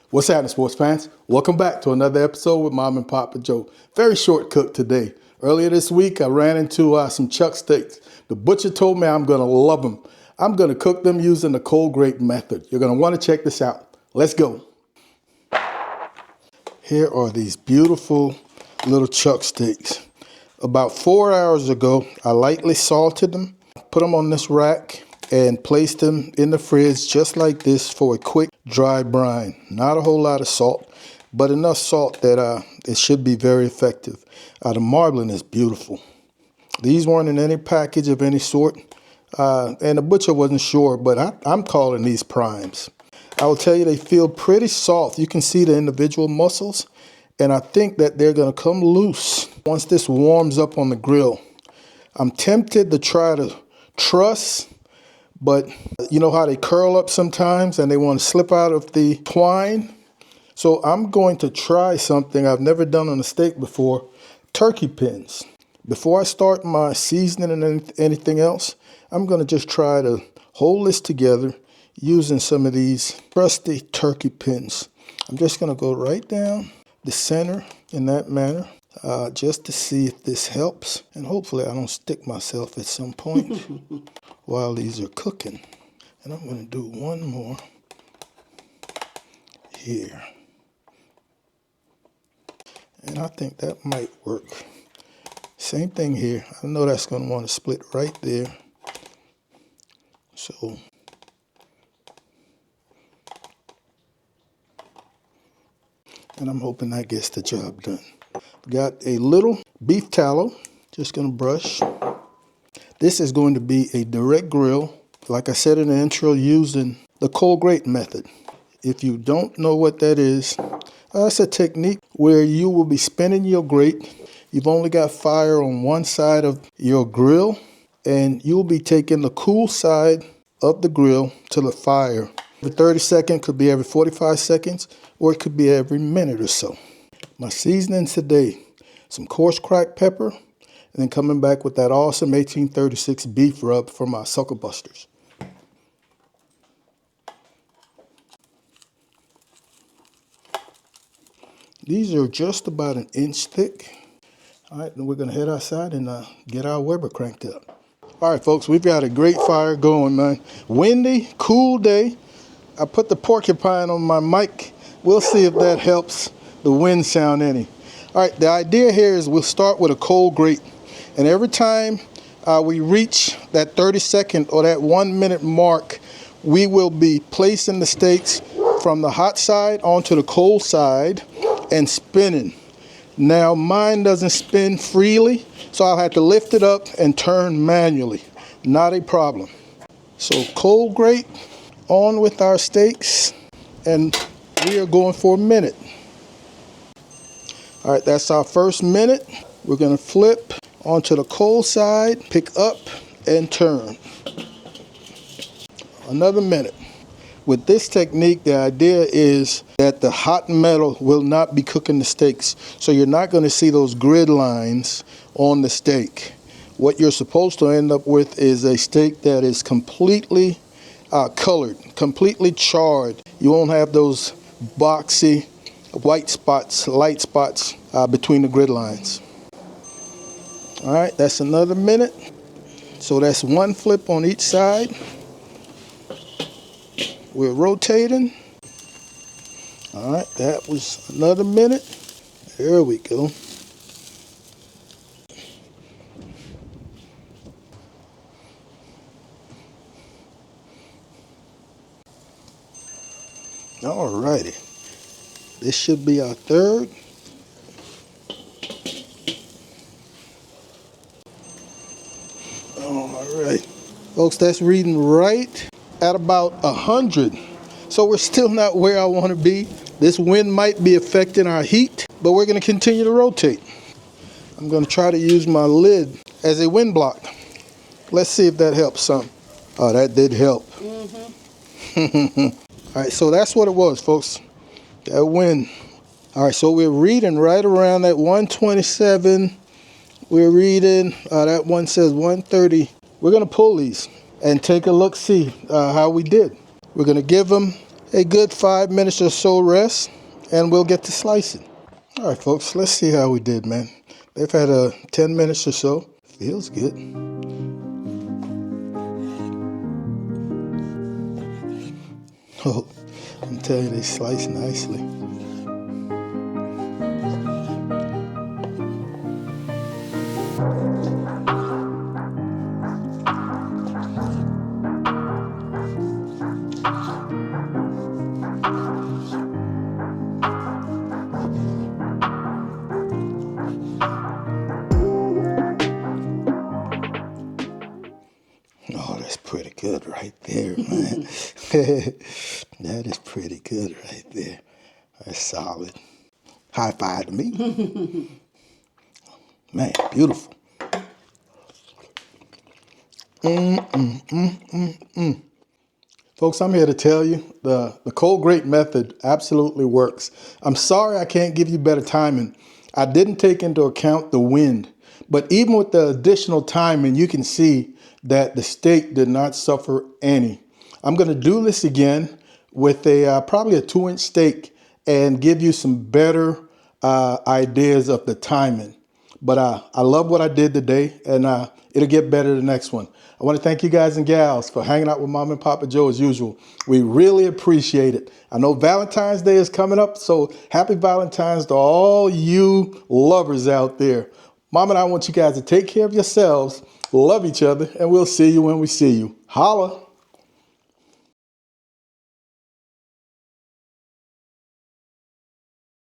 What's happening, sports fans? Welcome back to another episode with Mom and Papa Joe. Very short cook today. Earlier this week, I ran into some chuck steaks. The butcher told me I'm going to love them. I'm going to cook them using the cold grate method. You're going to want to check this out. Let's go. Here are these beautiful little chuck steaks. About 4 hours ago, I lightly salted them, put them on this rack, and placed them in the fridge just like this for a quick dry brine. Not a whole lot of salt, but enough salt that it should be very effective. The marbling is beautiful. These weren't in any package of any sort, and the butcher wasn't sure, but I'm calling these primes. I will tell you they feel pretty soft. You can see the individual muscles, and I think that they're going to come loose once this warms up on the grill. I'm tempted to try to truss, but you know how they curl up sometimes and they want to slip out of the twine? So I'm going to try something I've never done on a steak before, turkey pins. Before I start my seasoning and anything else, I'm going to just try to hold this together using some of these trusty turkey pins. I'm just going to go right down the center in that manner just to see if this helps. And hopefully I don't stick myself at some point while these are cooking. And I'm going to do one more here. And I think that might work. Same thing here. I know that's going to want to split right there. So and I'm hoping that gets the job done. Got a little beef tallow, just gonna brush. This is going to be a direct grill, like I said in the intro, using the cold grate method. If you don't know what that is, that's a technique where you will be spinning your grate. You've only got fire on one side of your grill, and you'll be taking the cool side of the grill to the fire. Every 30 seconds, could be every 45 seconds, or it could be every minute or so. My seasonings today, some coarse cracked pepper, and then coming back with that awesome 1836 beef rub from my Sucker Busters. These are just about an inch thick. All right, then we're going to head outside and get our Weber cranked up. All right, folks, we've got a great fire going, man. Windy, cool day. I put the porcupine on my mic. We'll see if that helps the wind sound any. All right, the idea here is we'll start with a cold grate. And every time we reach that 30-second or that 1 minute mark, we will be placing the steaks from the hot side onto the cold side and spinning. Now, mine doesn't spin freely, so I'll have to lift it up and turn manually. Not a problem. So cold grate on with our steaks, and we are going for a minute. All right, that's our first minute. We're going to flip onto the cold side, pick up, and turn. Another minute. With this technique, the idea is that the hot metal will not be cooking the steaks, so you're not going to see those grid lines on the steak. What you're supposed to end up with is a steak that is completely colored, completely charred. You won't have those boxy white spots, light spots between the grid lines. All right, that's another minute. So that's one flip on each side. We're rotating. All right, that was another minute. There we go. All righty. This should be our third. All right. Folks, that's reading right at about 100. So we're still not where I want to be. This wind might be affecting our heat, but we're going to continue to rotate. I'm going to try to use my lid as a wind block. Let's see if that helps some. Oh, that did help. All right, so that's what it was, folks. That wind. All right, so we're reading right around that 127. We're reading, that one says 130. We're going to pull these and take a look, see how we did. We're going to give them a good 5 minutes or so rest, and we'll get to slicing. All right, folks, let's see how we did, man. They've had 10 minutes or so. Feels good. Oh, I'm telling you, they slice nicely. Oh, that's pretty good right there, man. That is pretty good right there. That's solid. High five to me. Man, beautiful. Folks, I'm here to tell you the cold grate method absolutely works. I'm sorry I can't give you better timing. I didn't take into account the wind, but even with the additional timing, you can see that the steak did not suffer any. I'm going to do this again with a probably a 2-inch steak and give you some better ideas of the timing. But I love what I did today, and it'll get better the next one. I want to thank you guys and gals for hanging out with Mom and Papa Joe as usual. We really appreciate it. I know Valentine's Day is coming up, so happy Valentine's to all you lovers out there. Mom and I want you guys to take care of yourselves, love each other, and we'll see you when we see you. Holla!